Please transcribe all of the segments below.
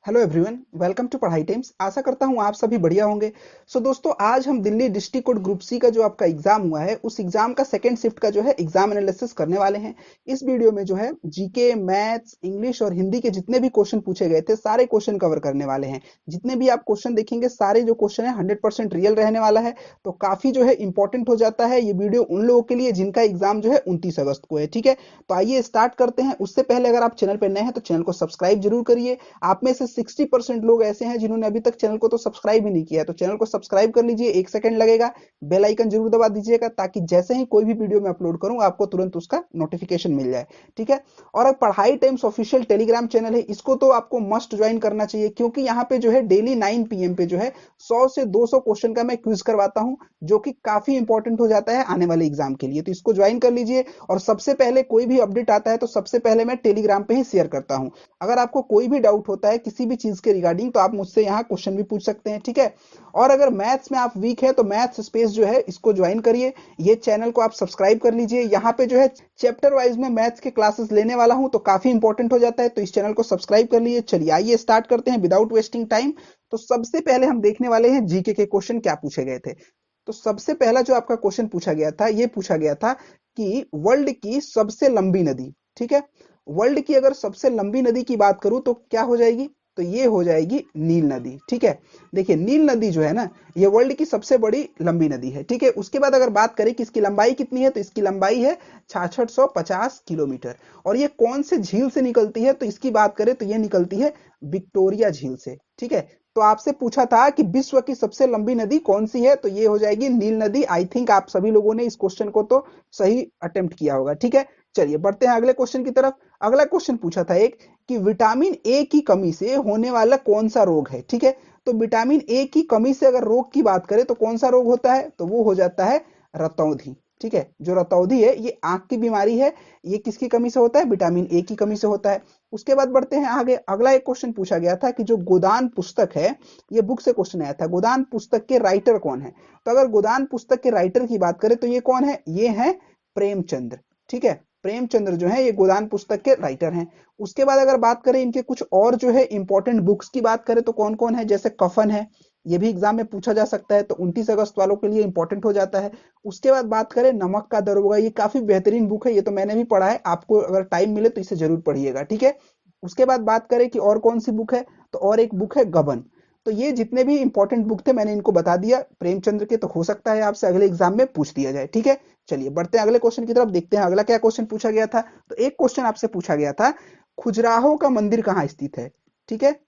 Hello everyone, welcome to Padhai Times. आशा करता हूँ आप सभी बढ़िया होंगे। दोस्तों, आज हम Delhi district court group C का जो आपका एग्जाम हुआ है उस एग्जाम का सेकंड शिफ्ट का जो है एग्जाम एनालिसिस करने वाले हैं। इस वीडियो में जो है जीके, मैथ्स, इंग्लिश और हिंदी के जितने भी क्वेश्चन पूछे गए थे सारे क्वेश्चन कवर करने वाले हैं। जितने भी आप क्वेश्चन देखेंगे सारे जो क्वेश्चन है 100% रियल रहने वाला है। तो काफी जो है इंपॉर्टेंट हो जाता है ये वीडियो उन लोगों के लिए जिनका एग्जाम जो है 29 अगस्त को है। ठीक है, तो आइए स्टार्ट करते हैं। उससे पहले अगर आप चैनल पर नए हैं तो चैनल को सब्सक्राइब जरूर करिए। आप में से 60% लोग ऐसे हैं जिन्होंने अभी तक चैनल को तो सब्सक्राइब ही नहीं किया है, तो चैनल को सब्सक्राइब कर लीजिए। 1 सेकंड लगेगा, बेल आइकन जरूर दबा दीजिएगा ताकि जैसे ही कोई भी वीडियो मैं अपलोड करूं आपको तुरंत उसका नोटिफिकेशन मिल जाए। ठीक है, और अब पढ़ाई टाइम्स ऑफिशियल टेलीग्राम चैनल है, इसको तो आपको मस्ट ज्वाइन करना चाहिए क्योंकि यहाँ पे जो है डेली 9 PM पे जो है 100 से 200 क्वेश्चन का मैं क्विज करवाता हूँ, जो कि काफी इंपॉर्टेंट हो जाता है आने वाले एग्जाम के लिए। तो इसको ज्वाइन कर लीजिए और सबसे पहले कोई भी अपडेट आता है तो सबसे पहले मैं टेलीग्राम पे ही शेयर करता हूँ। अगर आपको कोई भी डाउट होता है किसी भी चीज के रिगार्डिंग तो आप मुझसे यहाँ क्वेश्चन भी पूछ सकते हैं। ठीक है, और अगर मैथ्स में आप वीक है तो मैथ्स स्पेस जो है इसको ज्वाइन करिए। ये चैनल को आप सब्सक्राइब कर लीजिए। यहाँ पे जो है चैप्टर वाइज में मैथ्स के क्लासेस लेने वाला हूँ तो काफी इंपॉर्टेंट हो जाता है, तो इस चैनल को सब्सक्राइब कर लीजिए। चलिए आइए स्टार्ट करते हैं विदाउट वेस्टिंग टाइम। तो सबसे पहले हम देखने वाले हैं जीके के क्वेश्चन क्या पूछे गए थे। तो सबसे पहला जो आपका क्वेश्चन पूछा गया था ये पूछा गया था कि वर्ल्ड की सबसे लंबी नदी। ठीक है, वर्ल्ड की अगर सबसे लंबी नदी की बात करूं तो क्या हो जाएगी, तो ये हो जाएगी नील नदी। ठीक है, देखिए नील नदी जो है ना ये वर्ल्ड की सबसे बड़ी लंबी नदी है। ठीक है, उसके बाद अगर बात करें कि इसकी लंबाई कितनी है तो इसकी लंबाई है 6650 किलोमीटर। और ये कौन से झील से निकलती है तो इसकी बात करें तो ये निकलती है विक्टोरिया झील से। ठीक है, तो आपसे पूछा था कि विश्व की सबसे लंबी नदी कौन सी है, तो ये हो जाएगी नील नदी। आई थिंक आप सभी लोगों ने इस क्वेश्चन को तो सही अटेम्प्ट किया होगा। ठीक है, चलिए बढ़ते हैं अगले क्वेश्चन की तरफ। अगला क्वेश्चन पूछा था एक कि विटामिन ए की कमी से होने वाला कौन सा रोग है। ठीक है, तो विटामिन ए की कमी से अगर रोग की बात करें तो कौन सा रोग होता है, तो वो हो जाता है रतौंधी। ठीक है, जो रतौंधी है ये आंख की बीमारी है। ये किसकी कमी से होता है, विटामिन ए की कमी से होता है। उसके बाद बढ़ते हैं आगे। अगला एक क्वेश्चन पूछा गया था कि जो गोदान पुस्तक है, ये बुक से क्वेश्चन आया था, गोदान पुस्तक के राइटर कौन है। तो अगर गोदान पुस्तक के राइटर की बात करें तो ये कौन है, ये है प्रेमचंद्र। ठीक है, प्रेमचंद्र जो है ये गोदान पुस्तक के राइटर हैं। उसके बाद अगर बात करें इनके कुछ और जो है इंपॉर्टेंट बुक्स की बात करें तो कौन कौन है, जैसे कफन है, ये भी एग्जाम में पूछा जा सकता है, तो 29 अगस्त वालों के लिए इंपॉर्टेंट हो जाता है। उसके बाद बात करें नमक का दरोगा, ये काफी बेहतरीन बुक है, ये तो मैंने भी पढ़ा है, आपको अगर टाइम मिले तो इसे जरूर पढ़िएगा। ठीक है, उसके बाद बात करें कि और कौन सी बुक है, तो और एक बुक है गबन। तो ये जितने भी इंपॉर्टेंट बुक थे मैंने इनको बता दिया प्रेमचंद्र के, तो हो सकता है आपसे अगले एग्जाम में पूछ दिया जाए। ठीक है, चलिए बढ़ते हैं अगले क्वेश्चन की तरफ, देखते हैं अगला क्या क्वेश्चन पूछा गया था। तो एक क्वेश्चन आपसे पूछा गया था खुजराहो का मंदिर कहाँ स्थित है। ठीक है,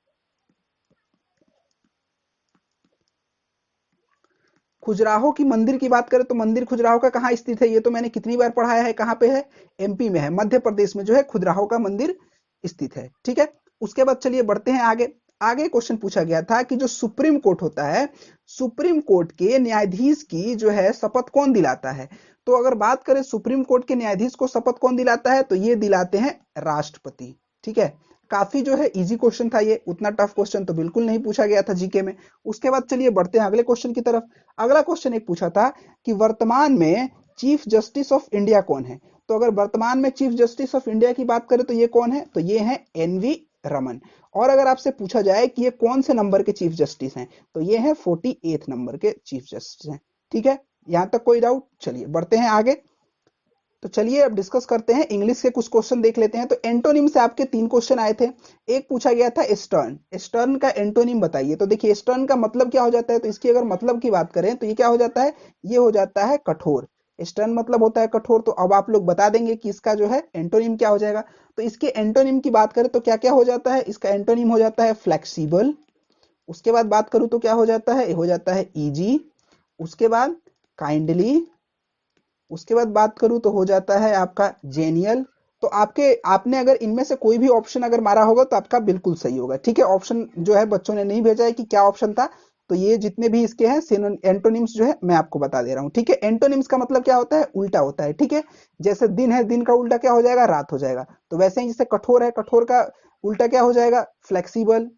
खुजराहो की मंदिर की बात करें तो मंदिर खुजराहो का कहाँ स्थित है, ये तो मैंने कितनी बार पढ़ाया है। कहाँ पे है, एमपी में है, मध्य प्रदेश में जो है खुजराहो का मंदिर स्थित है। ठीक है, उसके बाद चलिए बढ़ते हैं आगे। आगे क्वेश्चन पूछा गया था कि जो सुप्रीम कोर्ट होता है, सुप्रीम कोर्ट के न्यायाधीश की जो है शपथ कौन दिलाता है। तो अगर बात करें सुप्रीम कोर्ट के न्यायाधीश को शपथ कौन दिलाता है, तो ये दिलाते हैं राष्ट्रपति। ठीक है, काफी जो है इजी क्वेश्चन था ये, उतना टफ क्वेश्चन तो बिल्कुल नहीं पूछा गया था जीके में। उसके बाद चलिए बढ़ते हैं अगले क्वेश्चन की तरफ। अगला क्वेश्चन एक पूछा था कि वर्तमान में चीफ जस्टिस ऑफ इंडिया कौन है। तो अगर वर्तमान में चीफ जस्टिस ऑफ इंडिया की बात करें तो ये कौन है, तो ये है एनवी रमन। और अगर आपसे पूछा जाए कि ये कौन से नंबर के चीफ जस्टिस हैं, तो ये है 48 नंबर के चीफ जस्टिस हैं। ठीक है, यहां तक कोई डाउट, चलिए बढ़ते हैं आगे। तो चलिए अब डिस्कस करते हैं, इंग्लिश के कुछ क्वेश्चन देख लेते हैं। तो एंटोनिम से आपके 3 क्वेश्चन आए थे। एक पूछा गया था स्टर्न, स्टर्न का एंटोनिम बताइए। तो देखिए स्टर्न का मतलब क्या हो जाता है, तो इसकी अगर मतलब की बात करें तो ये क्या हो जाता है, ये हो जाता है कठोर। स्टर्न मतलब होता है कठोर। तो अब आप लोग बता देंगे कि इसका जो है एंटोनिम क्या हो जाएगा। तो इसके एंटोनिम की बात करें तो क्या क्या हो जाता है, इसका एंटोनिम हो जाता है फ्लेक्सिबल। उसके बाद बात करूं तो क्या हो जाता है, हो जाता है इजी। उसके बाद काइंडली। उसके बाद बात करूं तो हो जाता है आपका जेनियल। तो आपने अगर इनमें से कोई भी ऑप्शन अगर मारा होगा तो आपका बिल्कुल सही होगा। ठीक है, ऑप्शन जो है बच्चों ने नहीं भेजा है कि क्या ऑप्शन था, तो ये जितने भी इसके हैं एंटोनिम्स जो है मैं आपको बता दे रहा हूं। ठीक है, एंटोनिम्स का मतलब क्या होता है, उल्टा होता है। ठीक है, जैसे दिन है, दिन का उल्टा क्या हो जाएगा, रात हो जाएगा। तो वैसे ही जैसे कठोर है, कठोर का उल्टा क्या हो जाएगा, फ्लेक्सिबल।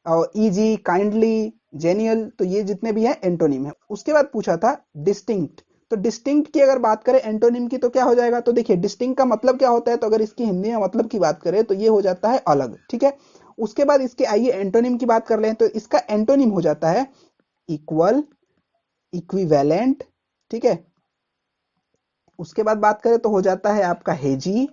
और इजी, काइंडली, जेनियल, तो ये जितने भी हैं एंटोनिम है। उसके बाद पूछा था डिस्टिंक्ट। तो डिस्टिंक्ट की अगर बात करें एंटोनिम की तो क्या हो जाएगा, तो देखिए डिस्टिंक्ट का मतलब क्या होता है, तो अगर इसकी हिंदी में मतलब की बात करें तो ये हो जाता है अलग। ठीक है, उसके बाद इसके आइए एंटोनिम की बात कर लें, तो इसका एंटोनिम हो जाता है इक्वल, इक्विवेलेंट, ठीक है। उसके बाद बात करें तो हो जाता है आपका हेजी,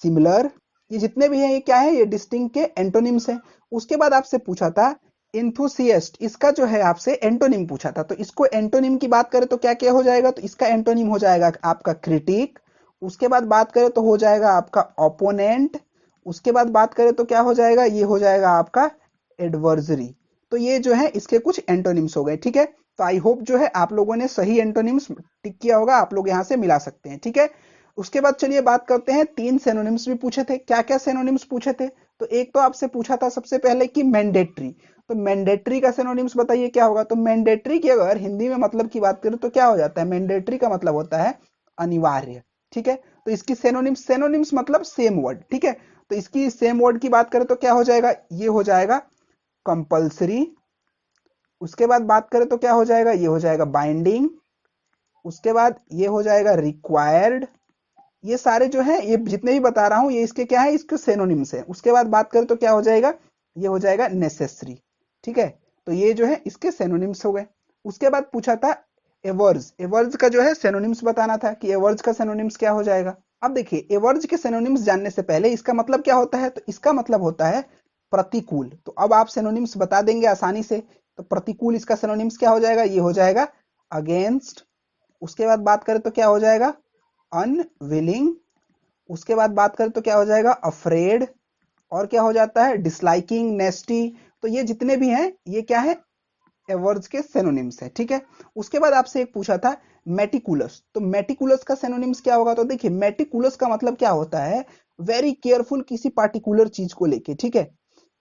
सिमिलर। ये जितने भी हैं ये क्या है, ये डिस्टिंक्ट के एंटोनिम्स हैं। उसके बाद आपसे पूछा था इंथुसियस्ट, इसका जो है आपसे एंटोनिम पूछा था, तो इसको एंटोनिम की बात करें तो क्या क्या हो जाएगा, तो इसका एंटोनिम हो जाएगा आपका क्रिटिक। उसके बाद बात करें तो हो जाएगा आपका ओपोनेंट। उसके बाद बात करें तो क्या हो जाएगा, ये हो जाएगा आपका एडवर्सरी। तो ये जो है इसके कुछ एंटोनिम्स हो गए, ठीक है। तो आई होप जो है आप लोगों ने सही एंटोनिम्स टिक किया होगा, आप लोग यहां से मिला सकते हैं, ठीक है। उसके बाद चलिए बात करते हैं, 3 सिनोनिम्स भी पूछे थे। क्या क्या सिनोनिम्स पूछे थे, तो एक तो आपसे पूछा था सबसे पहले कि मैंडेटरी, तो मैंडेटरी का सिनोनिम्स बताइए क्या होगा। तो मैंडेटरी की अगर हिंदी में मतलब की बात करें तो क्या हो जाता है, मैंडेटरी का मतलब होता है अनिवार्य, ठीक है। तो इसकी सिनोनिम्स, सिनोनिम्स मतलब सेम वर्ड, ठीक है। तो इसकी सेम वर्ड की बात करें तो क्या हो जाएगा, ये हो जाएगा कंपल्सरी। उसके बाद बात करें तो क्या हो जाएगा, ये हो जाएगा बाइंडिंग। उसके बाद ये हो जाएगा रिक्वायर्ड। ये सारे जो है, ये जितने भी बता रहा हूं ये इसके क्या है, इसके सिनोनिम्स है। उसके बाद बात करें तो क्या हो जाएगा, ये हो जाएगा नेसेसरी, ठीक है। तो ये जो है इसके सिनोनिम्स हो गए। उसके बाद पूछा था एवर्ज, एवर्ज का जो है सिनोनिम्स बताना था कि एवर्ज का सिनोनिम्स क्या हो जाएगा। अब देखिए एवर्ज के सिनोनिम्स जानने से पहले इसका मतलब क्या होता है, तो इसका मतलब होता है प्रतिकूल। तो अब आप सिनोनिम्स बता देंगे आसानी से। तो प्रतिकूल इसका सिनोनिम्स क्या हो जाएगा, ये हो जाएगा अगेंस्ट। उसके बाद बात करें तो क्या हो जाएगा अनविलिंग। उसके बाद बात करें तो क्या हो जाएगा अफ्रेड। और क्या हो जाता है डिसलाइकिंग, नेस्टी। तो ये जितने भी हैं ये क्या है, एवर्ज के सिनोनिम्स है, ठीक है। उसके बाद आपसे एक पूछा था मेटिकुलस, तो मेटिकुलस का सिनोनिम्स क्या होगा। तो देखिए मेटिकुलस का मतलब क्या होता है, वेरी केयरफुल किसी पार्टिकुलर चीज को लेके, ठीक है।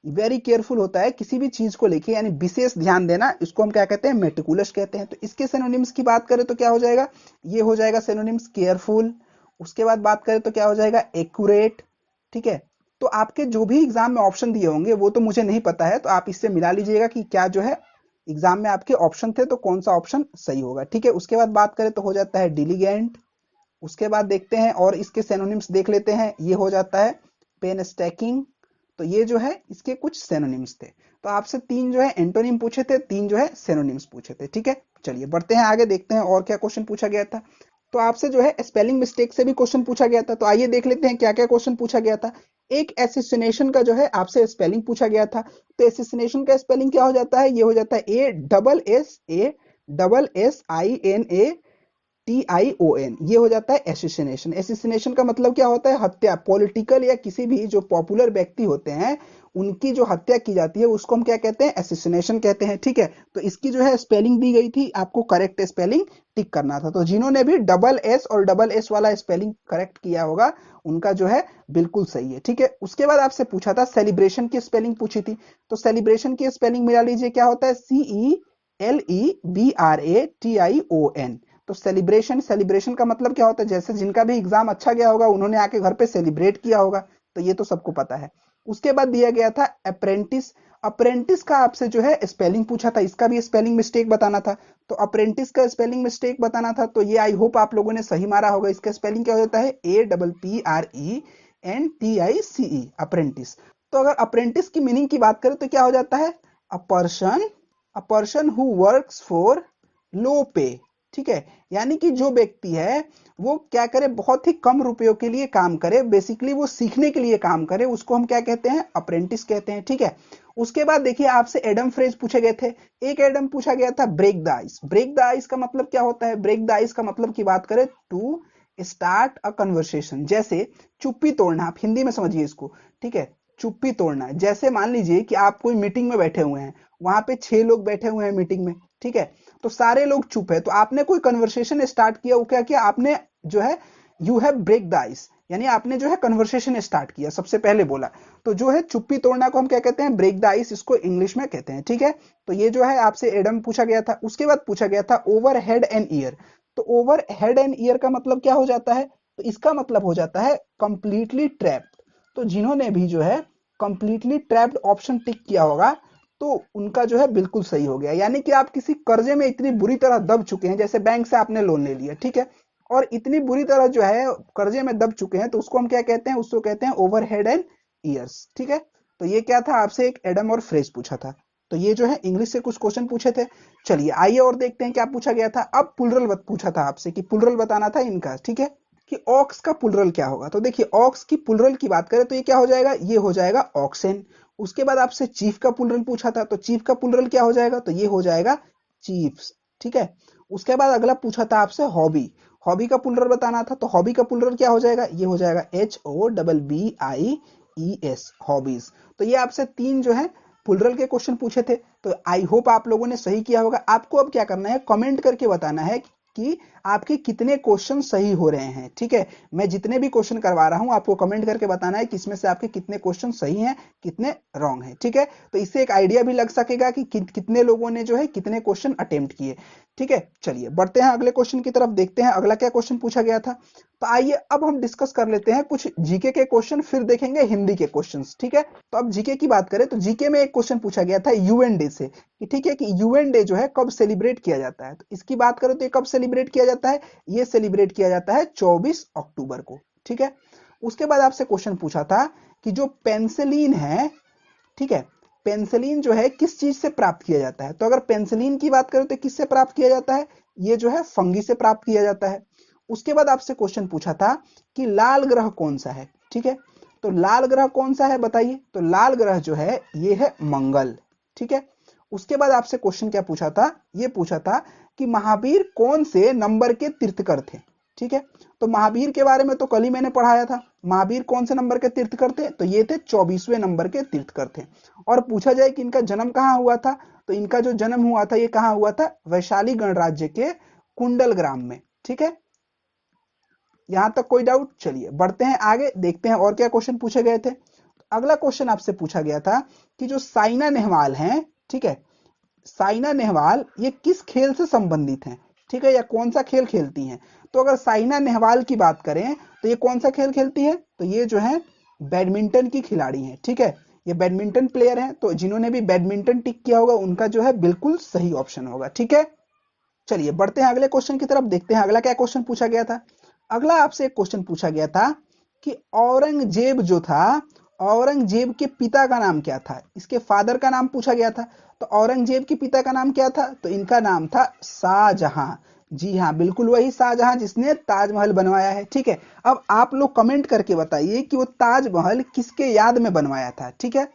वेरी केयरफुल होता है किसी भी चीज को लेके, यानी विशेष ध्यान देना, इसको हम क्या कहते हैं, मेटिकुलस कहते हैं। तो इसके सिनोनिम्स की बात करें तो क्या हो जाएगा, ये हो जाएगा सिनोनिम्स केयरफुल। उसके बाद बात करें तो क्या हो जाएगा एक्यूरेट, ठीक है। तो आपके जो भी एग्जाम में ऑप्शन दिए होंगे वो तो मुझे नहीं पता है, तो आप इससे मिला लीजिएगा कि क्या जो है एग्जाम में आपके ऑप्शन थे तो कौन सा ऑप्शन सही होगा, ठीक है। उसके बाद बात करें तो हो जाता है डिलीगेंट। उसके बाद देखते हैं और इसके सिनोनिम्स देख लेते हैं, ये हो जाता है पेन स्टैकिंग। तो ये जो है इसके कुछ सिनोनिम्स थे। तो आपसे 3 जो है एंटोनिम पूछे थे, 3 जो है सिनोनिम्स पूछे थे, ठीक है। चलिए बढ़ते हैं आगे, देखते हैं और क्या क्वेश्चन पूछा गया था। तो आपसे जो है स्पेलिंग मिस्टेक से भी क्वेश्चन पूछा गया था, तो आइए देख लेते हैं क्या क्या क्वेश्चन पूछा गया था। एक एसिसिनेशन का जो है आपसे स्पेलिंग पूछा गया था। तो एसिसिनेशन का स्पेलिंग क्या हो जाता है, ये हो जाता है ASSASSINA ये हो जाता है एसिसिनेशन। एसिसिनेशन का मतलब क्या होता है, हत्या। पॉलिटिकल या किसी भी जो पॉपुलर व्यक्ति होते हैं उनकी जो हत्या की जाती है उसको हम क्या कहते हैं, एसिसिनेशन कहते हैं, ठीक है। तो इसकी जो है स्पेलिंग दी गई थी, आपको करेक्ट स्पेलिंग टिक करना था। तो जिन्होंने भी डबल एस और डबल एस वाला स्पेलिंग करेक्ट किया होगा उनका जो है बिल्कुल सही है, ठीक है। उसके बाद आपसे पूछा था सेलिब्रेशन की स्पेलिंग पूछी थी। तो सेलिब्रेशन की स्पेलिंग मिला लीजिए, क्या होता है CELEBRATION। तो सेलिब्रेशन, सेलिब्रेशन का मतलब क्या होता है, जैसे जिनका भी एग्जाम अच्छा गया होगा उन्होंने आके घर पे सेलिब्रेट किया होगा, तो ये तो सबको पता है। उसके बाद दिया गया था अप्रेंटिस। अप्रेंटिस का आपसे जो है स्पेलिंग पूछा था, इसका भी स्पेलिंग मिस्टेक बताना था। तो अप्रेंटिस का स्पेलिंग मिस्टेक बताना था, तो ये आई होप आप लोगों ने सही मारा होगा। इसका स्पेलिंग क्या हो जाता है, APPRENTICE, अप्रेंटिस। तो अगर अप्रेंटिस की मीनिंग की बात करें तो क्या हो जाता है, a person who works for low पे, ठीक है। यानी कि जो व्यक्ति है वो क्या करे, बहुत ही कम रुपयों के लिए काम करे, बेसिकली वो सीखने के लिए काम करे, उसको हम क्या कहते हैं, अप्रेंटिस कहते हैं, ठीक है। उसके बाद देखिए आपसे एडम फ्रेज पूछे गए थे। एक एडम पूछा गया था break the ice. Break the ice का मतलब क्या होता है, ब्रेक द आइस का मतलब की बात करें टू स्टार्ट अ कन्वर्सेशन, जैसे चुप्पी तोड़ना, आप हिंदी में समझिए इसको, ठीक है। चुप्पी तोड़ना, जैसे मान लीजिए कि आप कोई मीटिंग में बैठे हुए हैं, वहां पे 6 लोग बैठे हुए हैं मीटिंग में, ठीक है। तो सारे लोग चुप है, तो आपने कोई कन्वर्सेशन स्टार्ट किया, वो क्या किया आपने जो है, you have break the ice, यानी आपने जो है कन्वर्सेशन स्टार्ट किया, सबसे पहले बोला। तो जो है चुप्पी तोड़ना को हम क्या कहते हैं, ब्रेक द आइस, इसको इंग्लिश में कहते हैं, ठीक है। तो ये जो है आपसे एडम पूछा गया था। उसके बाद पूछा गया था ओवर हेड एंड ईयर। तो ओवर हेड एंड ईयर का मतलब क्या हो जाता है, तो इसका मतलब हो जाता है कंप्लीटली ट्रैप्ड। तो जिन्होंने भी जो है कंप्लीटली ट्रैप्ड ऑप्शन टिक किया होगा तो उनका जो है बिल्कुल सही हो गया। यानी कि आप किसी कर्जे में इतनी बुरी तरह दब चुके हैं, जैसे बैंक से आपने लोन ले लिया, ठीक है, और इतनी बुरी तरह जो है कर्जे में दब चुके हैं, तो उसको हम क्या कहते हैं, उसको कहते हैं ओवर हेड एंड ईयर्स, ठीक है। तो ये क्या था, आपसे एक एडम और फ्रेज पूछा था। तो ये जो है इंग्लिश से कुछ क्वेश्चन पूछे थे। चलिए आइए और देखते हैं क्या पूछा गया था। अब प्लुरल पूछा था आपसे कि प्लुरल बताना था इनका, ठीक है, कि ऑक्स का प्लुरल क्या होगा। तो देखिए ऑक्स की प्लुरल की बात करें तो ये क्या हो जाएगा, ये हो जाएगा ऑक्सेन। उसके बाद आपसे चीफ का प्लुरल पूछा था, तो चीफ का प्लुरल क्या हो जाएगा, तो ये हो जाएगा चीफ्स, ठीक है। उसके बाद अगला पूछा था आपसे हॉबी, हॉबी का प्लुरल बताना था। तो हॉबी का प्लुरल क्या हो जाएगा, ये हो जाएगा HOBBIES, हॉबीज। तो ये आपसे 3 जो है प्लुरल के क्वेश्चन पूछे थे। तो आई होप आप लोगों ने सही किया होगा। आपको अब क्या करना है, कमेंट करके बताना है कि आपके कितने क्वेश्चन सही हो रहे हैं, ठीक है। मैं जितने भी क्वेश्चन करवा रहा हूं आपको कमेंट करके बताना है कि इसमें से आपके कितने क्वेश्चन सही हैं, कितने रॉन्ग हैं, ठीक है। तो इससे एक आइडिया भी लग सकेगा कि कितने लोगों ने जो है कितने क्वेश्चन अटेम्प्ट किए, ठीक है। चलिए बढ़ते हैं अगले क्वेश्चन की तरफ, देखते हैं अगला क्या क्वेश्चन पूछा गया था। तो आइए अब हम डिस्कस कर लेते हैं कुछ जीके के क्वेश्चन, फिर देखेंगे हिंदी के क्वेश्चंस, ठीक है। तो अब जीके की बात करें तो जीके में एक क्वेश्चन पूछा गया था यूएन डे से, कि ठीक है, कि यूएन डे जो है कब सेलिब्रेट किया जाता है। तो इसकी बात करें तो ये कब सेलिब्रेट किया जाता है, ये सेलिब्रेट किया जाता है 24 अक्टूबर को, ठीक है। उसके बाद आपसे क्वेश्चन पूछा था कि जो पेंसिलिन है, ठीक है, पेंसिलिन जो है किस चीज से प्राप्त किया जाता है। तो अगर पेंसिलिन की बात करें तो किससे प्राप्त किया जाता है, ये जो है फंगी से प्राप्त किया जाता है। उसके बाद आपसे क्वेश्चन पूछा था कि लाल ग्रह कौन सा है, ठीक है। तो लाल ग्रह कौन सा है बताइए, तो लाल ग्रह जो है ये है मंगल, ठीक है। उसके बाद आपसे क्वेश्चन क्या पूछा था, ये पूछा था कि महावीर कौन से नंबर के तीर्थकर थे, ठीक है। तो महावीर के बारे में तो कल ही मैंने पढ़ाया था। महावीर कौन से नंबर के तीर्थकर थे, तो ये थे 24वें नंबर के तीर्थकर थे। और पूछा जाए कि इनका जन्म कहाँ हुआ था, तो इनका जो जन्म हुआ था ये कहाँ हुआ था, वैशाली गणराज्य के कुंडल ग्राम में, ठीक है। यहां तक कोई डाउट, चलिए बढ़ते हैं आगे, देखते हैं और क्या क्वेश्चन पूछे गए थे। अगला क्वेश्चन आपसे पूछा गया था कि जो साइना नेहवाल हैं, ठीक है, साइना नेहवाल ये किस खेल से संबंधित हैं, ठीक है, या कौन सा खेल खेलती हैं। तो अगर साइना नेहवाल की बात करें तो ये कौन सा खेल खेलती है, तो ये जो है बैडमिंटन की खिलाड़ी हैं, ठीक है। ये बैडमिंटन प्लेयर हैं, तो जिन्होंने भी बैडमिंटन टिक किया होगा उनका जो है बिल्कुल सही ऑप्शन होगा, ठीक है। चलिए बढ़ते हैं अगले क्वेश्चन की तरफ, देखते हैं अगला क्या क्वेश्चन पूछा गया था। अगला आपसे एक क्वेश्चन पूछा गया था कि औरंगजेब जो था, औरंगजेब के पिता का नाम क्या था, इसके फादर का नाम पूछा गया था। तो औरंगजेब के पिता का नाम क्या था, तो इनका नाम था शाहजहां। जी हाँ, बिल्कुल वही शाहजहां जिसने ताजमहल बनवाया है, ठीक है। अब आप लोग कमेंट करके बताइए कि वो ताजमहल किसके याद में बनवाया था, ठीक है।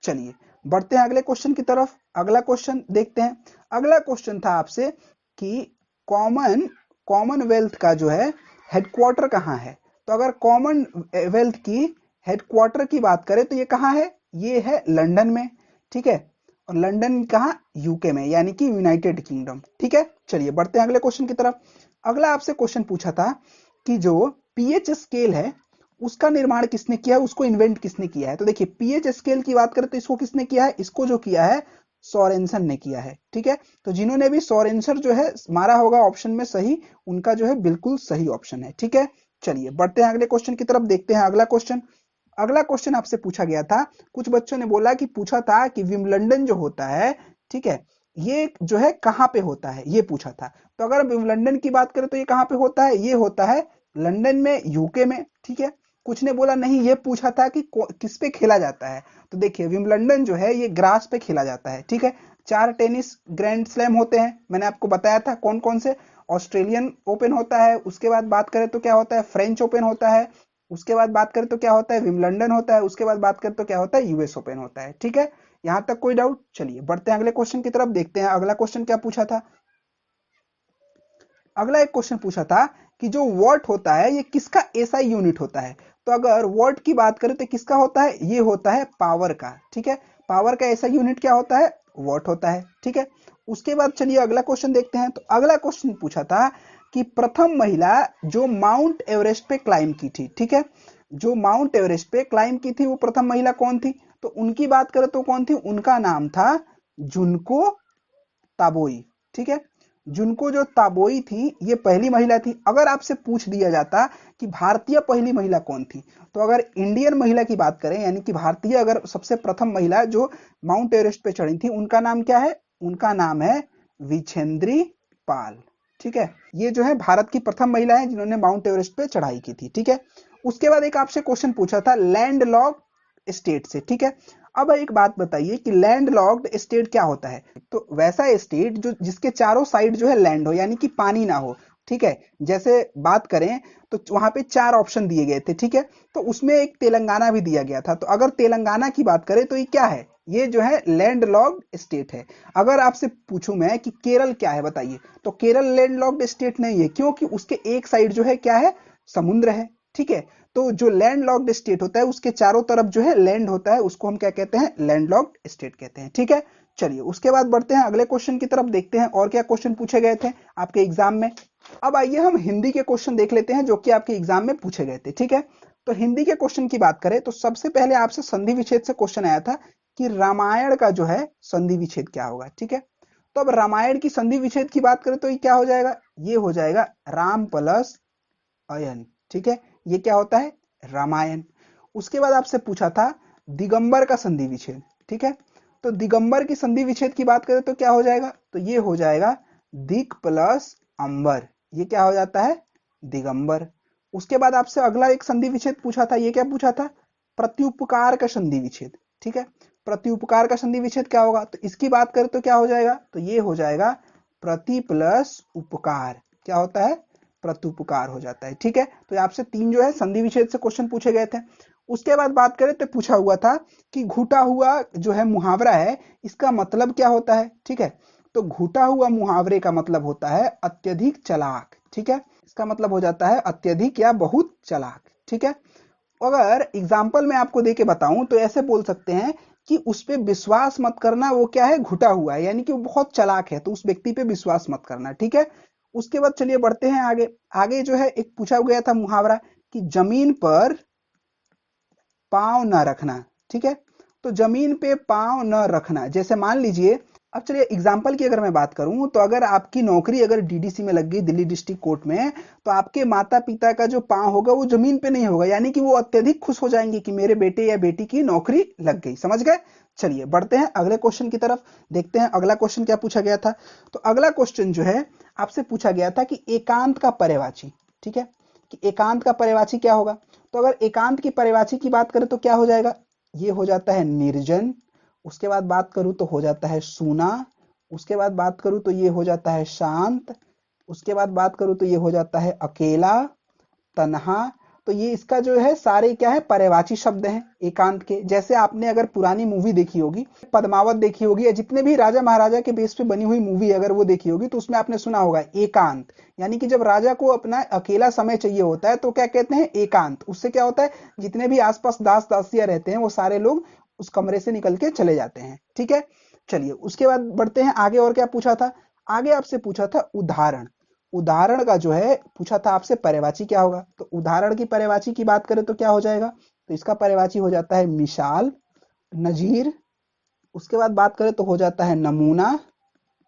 चलिए बढ़ते हैं अगले क्वेश्चन की तरफ, अगला क्वेश्चन देखते हैं। अगला क्वेश्चन था आपसे कि कॉमनवेल्थ का जो है हेडक्वार्टर कहाँ है। तो अगर कॉमनवेल्थ की हेडक्वार्टर की बात करें तो ये कहाँ है, ये है लंदन में, ठीक है। और लंदन कहाँ, यूके में, यानी कि यूनाइटेड किंगडम, ठीक है। चलिए बढ़ते हैं अगले क्वेश्चन की तरफ। अगला आपसे क्वेश्चन पूछा था कि जो पीएच स्केल है उसका निर्माण किसने किया है, उसको इन्वेंट किसने किया है। तो देखिए पीएच स्केल की बात करें तो इसको किसने किया है, इसको जो किया है सोरेनसन ने किया है, ठीक है। तो जिन्होंने भी सोरेनसन जो है मारा होगा ऑप्शन में सही, उनका जो है बिल्कुल सही ऑप्शन है, ठीक है। चलिए बढ़ते हैं अगले क्वेश्चन की तरफ, देखते हैं अगला क्वेश्चन। अगला क्वेश्चन आपसे पूछा गया था, कुछ बच्चों ने बोला कि पूछा था कि विम्बलडन जो होता है, ठीक है, ये जो है कहाँ पे होता है, ये पूछा था। तो अगर विम्बलडन की बात करें तो ये कहाँ पे होता है, ये होता है लंदन में, यूके में, ठीक है। कुछ ने बोला नहीं, ये पूछा था कि किस पे खेला जाता है। तो देखिए विम्बलडन जो है ये ग्रास पे खेला जाता है, ठीक है। 4 टेनिस ग्रैंड स्लैम होते हैं, मैंने आपको बताया था कौन कौन से। ऑस्ट्रेलियन ओपन होता है, उसके बाद बात करें तो क्या होता है, फ्रेंच ओपन होता है, उसके बाद बात करें तो क्या होता है, विम्बलडन होता है, उसके बाद बात करें तो क्या होता है, यूएस ओपन होता है, ठीक है। यहां तक कोई डाउट, चलिए बढ़ते हैं अगले क्वेश्चन की तरफ, देखते हैं अगला क्वेश्चन क्या पूछा था। अगला एक क्वेश्चन पूछा था कि जो वॉट होता है ये किसका एसआई यूनिट होता है। तो अगर वॉट की बात करें तो किसका होता है, ये होता है पावर का, ठीक है। पावर का एसआई यूनिट क्या होता है, वॉट होता है, ठीक है। उसके बाद चलिए अगला क्वेश्चन देखते हैं। तो अगला क्वेश्चन पूछा था कि प्रथम महिला जो माउंट एवरेस्ट पे क्लाइम की थी, ठीक है, जो माउंट एवरेस्ट पे क्लाइम की थी वो प्रथम महिला कौन थी। तो उनकी बात करें तो कौन थी, उनका नाम था जुनको ताबोई, ठीक है। जुनको जो ताबोई थी ये पहली महिला थी। अगर आपसे पूछ दिया जाता कि भारतीय पहली महिला कौन थी, तो अगर इंडियन महिला की बात करें यानी कि भारतीय अगर सबसे प्रथम महिला जो माउंट एवरेस्ट पे चढ़ी थी उनका नाम क्या है, उनका नाम है विछेंद्री पाल, ठीक है। ये जो है भारत की प्रथम महिला है जिन्होंने माउंट एवरेस्ट पे चढ़ाई की थी, ठीक है। उसके बाद एक आपसे क्वेश्चन पूछा था लैंड लॉक स्टेट से, ठीक है। अब एक बात बताइए कि लैंड लॉक्ड स्टेट क्या होता है? तो वैसा स्टेट जो जिसके चारों साइड जो है लैंड हो, यानी कि पानी ना हो। ठीक है, जैसे बात करें तो वहां पे 4 ऑप्शन दिए गए थे। ठीक है, तो उसमें एक तेलंगाना भी दिया गया था। तो अगर तेलंगाना की बात करें तो ये क्या है? ये जो है लैंड लॉक्ड स्टेट है। अगर आपसे पूछूं मैं कि केरल क्या है, बताइए, तो केरल लैंड लॉक्ड स्टेट नहीं है, क्योंकि उसके एक साइड जो है क्या है? समुद्र है। ठीक है, तो जो लैंड लॉक्ड स्टेट होता है उसके चारों तरफ जो है लैंड होता है, उसको हम क्या कहते हैं? लैंड लॉक्ड स्टेट कहते हैं। ठीक है, चलिए उसके बाद बढ़ते हैं अगले क्वेश्चन की तरफ, देखते हैं और क्या क्वेश्चन पूछे गए थे आपके एग्जाम में। अब आइए हम हिंदी के क्वेश्चन देख लेते हैं जो कि आपके एग्जाम में पूछे गए थे। ठीक है, तो हिंदी के क्वेश्चन की बात करें तो सबसे पहले आपसे संधि विच्छेद से क्वेश्चन आया था कि रामायण का जो है संधि विच्छेद क्या होगा। ठीक है, तो अब रामायण की संधि विच्छेद की बात करें तो ये क्या हो जाएगा? ये हो जाएगा राम प्लस अयन। ठीक है, ये क्या होता है? रामायण। उसके बाद आपसे पूछा था दिगंबर का संधि विच्छेद। ठीक है, तो दिगंबर की संधि विच्छेद की बात करें तो क्या हो जाएगा? तो ये हो जाएगा दिक प्लस अंबर। ये क्या हो जाता है? दिगंबर। उसके बाद आपसे अगला एक संधि विच्छेद पूछा था, ये क्या पूछा था? प्रत्युपकार का संधि विच्छेद। ठीक है, प्रत्युपकार का संधि विच्छेद क्या होगा? तो इसकी बात करें तो क्या हो जाएगा? तो ये हो जाएगा प्रति प्लस उपकार। क्या होता है? प्रत्युपकार हो जाता है। ठीक है, तो आपसे 3 जो है संधि विच्छेद से क्वेश्चन पूछे गए थे। उसके बाद बात करें तो पूछा हुआ था कि घुटा हुआ जो है मुहावरा है, इसका मतलब क्या होता है? ठीक है, तो घुटा हुआ मुहावरे का मतलब होता है अत्यधिक चालाक। ठीक है, इसका मतलब हो जाता है अत्यधिक या बहुत चालाक। ठीक है, अगर एग्जाम्पल में आपको देके बताऊं तो ऐसे बोल सकते हैं कि उस पे विश्वास मत करना, वो क्या है? घुटा हुआ है, यानी कि वो बहुत चालाक है, तो उस व्यक्ति पे विश्वास मत करना। ठीक है, उसके बाद चलिए बढ़ते हैं आगे। आगे जो है एक पूछा गया था मुहावरा कि जमीन पर पांव न रखना। ठीक है, तो जमीन पे पांव न रखना, जैसे मान लीजिए, अब चलिए एग्जाम्पल की अगर मैं बात करूं तो अगर आपकी नौकरी अगर डीडीसी में लग गई, दिल्ली डिस्ट्रिक्ट कोर्ट में, तो आपके माता पिता का जो पांव होगा वो जमीन पे नहीं होगा, यानी कि वो अत्यधिक खुश हो जाएंगे कि मेरे बेटे या बेटी की नौकरी लग गई। समझ गए? चलिए बढ़ते हैं अगले क्वेश्चन की तरफ, देखते हैं अगला क्वेश्चन क्या पूछा गया था। तो अगला क्वेश्चन जो है आपसे पूछा गया था कि एकांत का पर्यायवाची। ठीक है, कि एकांत का पर्यायवाची क्या होगा? तो अगर एकांत की पर्यायवाची की बात करें तो क्या हो जाएगा? ये हो जाता है निर्जन। उसके बाद बात करूं तो हो जाता है सूना। उसके बाद बात करूं तो ये हो जाता है शांत। उसके बाद बात करूं तो ये हो जाता है अकेला, तन्हा। तो ये इसका जो है सारे क्या है? पर्यायवाची शब्द हैं एकांत के। जैसे आपने अगर पुरानी मूवी देखी होगी, पद्मावत देखी होगी, या जितने भी राजा महाराजा के बेस पे बनी हुई मूवी अगर वो देखी होगी, तो उसमें आपने सुना होगा एकांत, यानी कि जब राजा को अपना अकेला समय चाहिए होता है तो क्या कहते हैं? एकांत। उससे क्या होता है? जितने भी आसपास दास दासियां रहते हैं वो सारे लोग उस कमरे से निकल के चले जाते हैं। ठीक है, चलिए उसके बाद बढ़ते हैं आगे। और क्या पूछा था? आगे आपसे पूछा था उदाहरण। उदाहरण का जो है पूछा था आपसे पर्यायवाची क्या होगा? तो उदाहरण की पर्यायवाची की बात करें तो क्या हो जाएगा? तो इसका पर्यायवाची हो जाता है मिसाल, नजीर। उसके बाद बात करें तो हो जाता है नमूना।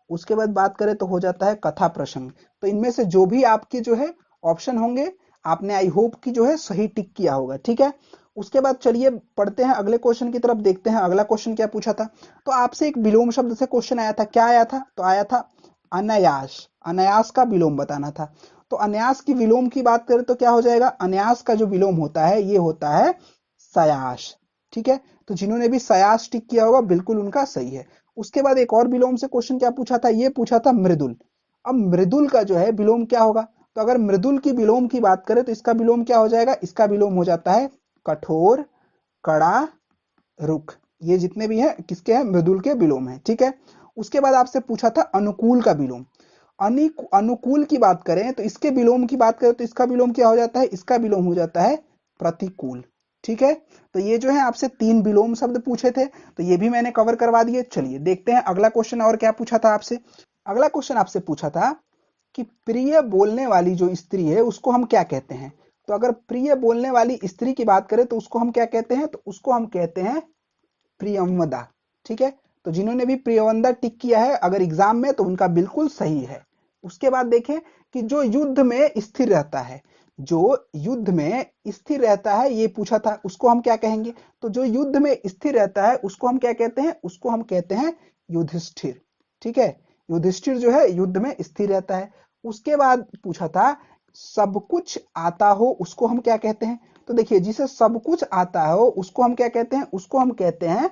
उसके बाद बात करें तो हो जाता है कथा प्रसंग। तो इनमें से जो भी आपके जो है ऑप्शन होंगे, आपने आई होप की जो है सही टिक किया होगा। ठीक है, उसके बाद चलिए पढ़ते हैं अगले क्वेश्चन की तरफ, देखते हैं अगला क्वेश्चन क्या पूछा था। तो आपसे एक विलोम शब्द से क्वेश्चन आया था, क्या आया था? तो आया था अनायास। अनायास का विलोम बताना था। तो अनायास की विलोम की बात करें तो क्या हो जाएगा? अनायास का जो विलोम होता है ये होता है सयास। ठीक है, तो जिन्होंने भी सयास टिक किया होगा बिल्कुल उनका सही है। उसके बाद एक और विलोम से क्वेश्चन क्या पूछा था? ये पूछा था मृदुल। अब मृदुल का जो है विलोम क्या होगा? तो अगर मृदुल की विलोम की बात करें तो इसका विलोम क्या हो जाएगा? इसका विलोम हो जाता है कठोर, कड़ा, रुख। ये जितने भी हैं किसके हैं? मृदुल के विलोम है। ठीक है, उसके बाद आपसे पूछा था अनुकूल का विलोम। अनुकूल की बात करें तो इसके विलोम की बात करें तो इसका विलोम क्या हो जाता है? इसका विलोम हो जाता है प्रतिकूल। ठीक है, तो ये जो है आपसे 3 विलोम शब्द पूछे थे, तो ये भी मैंने कवर करवा दिए। चलिए देखते हैं अगला क्वेश्चन और क्या पूछा था आपसे। अगला क्वेश्चन आपसे पूछा था कि प्रिय बोलने वाली जो स्त्री है उसको हम क्या कहते हैं? तो अगर प्रिय बोलने वाली स्त्री की बात करें तो उसको हम क्या कहते हैं? तो उसको हम कहते हैं प्रियंवदा। ठीक है, तो जिन्होंने भी प्रियंवदा टिक किया है अगर एग्जाम में तो उनका बिल्कुल सही है। उसके बाद देखें कि जो युद्ध में स्थिर रहता है, जो युद्ध में स्थिर रहता है ये पूछा था, उसको हम क्या कहेंगे? तो जो युद्ध में स्थिर रहता है उसको हम क्या कहते हैं? उसको हम कहते हैं युधिष्ठिर। ठीक है, युधिष्ठिर जो है युद्ध में स्थिर रहता है। उसके बाद पूछा था सब कुछ आता हो उसको हम क्या कहते हैं? तो देखिए जिसे सब कुछ आता हो उसको हम क्या कहते हैं? उसको हम कहते हैं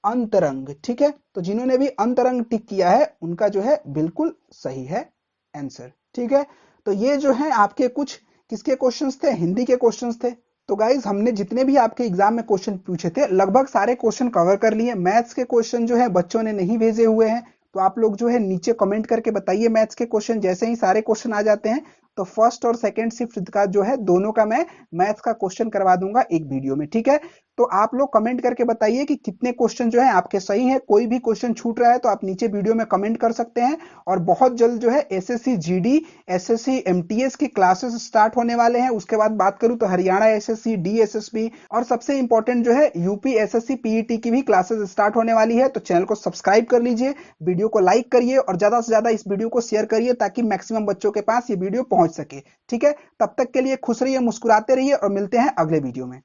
अंतरंग। ठीक है, तो जिन्होंने भी अंतरंग टिक किया है उनका जो है बिल्कुल सही है आंसर। ठीक है, तो ये जो है आपके कुछ किसके क्वेश्चंस थे, हिंदी के क्वेश्चंस थे। तो गाइज हमने जितने भी आपके एग्जाम में क्वेश्चन पूछे थे लगभग सारे क्वेश्चन कवर कर लिए। मैथ्स के क्वेश्चन जो है बच्चों ने नहीं भेजे हुए हैं, तो आप लोग जो है नीचे कमेंट करके बताइए मैथ्स के क्वेश्चन। जैसे ही सारे क्वेश्चन आ जाते हैं तो फर्स्ट और सेकंड शिफ्ट का जो है दोनों का मैं मैथ्स का क्वेश्चन करवा दूंगा एक वीडियो में। ठीक है, तो आप लोग कमेंट करके बताइए कि कितने क्वेश्चन जो है आपके सही है। कोई भी क्वेश्चन छूट रहा है तो आप नीचे वीडियो में कमेंट कर सकते हैं। और बहुत जल्द जो है एसएससी जीडी, एसएससी एमटीएस की क्लासेस स्टार्ट होने वाले हैं। उसके बाद बात करूं तो हरियाणा एसएससी, डीएसएसबी और सबसे इंपॉर्टेंट जो है यूपी एसएससी पीईटी की भी क्लासेस स्टार्ट होने वाली है। तो चैनल को सब्सक्राइब कर लीजिए, वीडियो को लाइक करिए और ज्यादा से ज्यादा इस वीडियो को शेयर करिए ताकि मैक्सिमम बच्चों के पास ये वीडियो पहुंच सके। ठीक है, तब तक के लिए खुश रहिए, मुस्कुराते रहिए और मिलते हैं अगले वीडियो में।